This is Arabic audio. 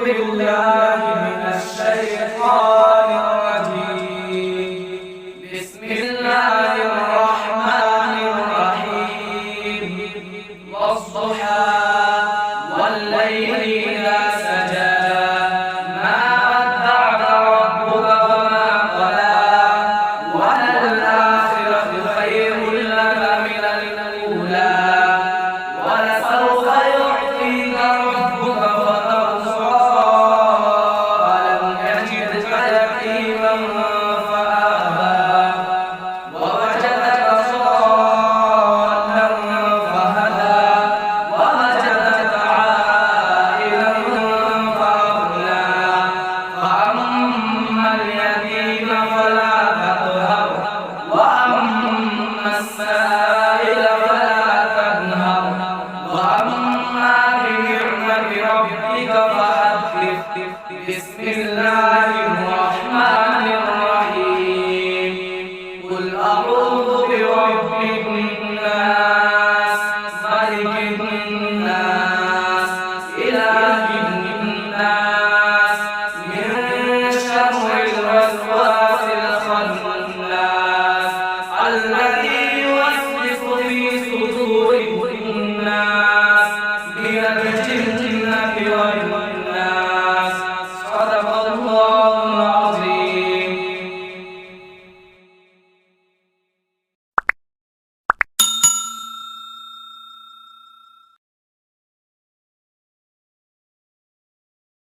بالله من الشيطان الرجيم. بسم الله الرحمن الرحيم. والضحى والليل إذا سجى ما ودعك ربك وما قلى وللآخرة خير لك من الأولى ولسوف يعطيك ربك فترضى ألم يجدك يتيما فآوى ووجدك ضالا فهدى ووجدك عائلا فأغنى فأما اليتيم فلا تقهر وأما السائل فلا تنهر وأما بنعمة ربك فحدث. بسم الله الرحمن الرحيم. قل أعوذ برب الناس ملك الناس إله الناس من شر الوسواس الخناس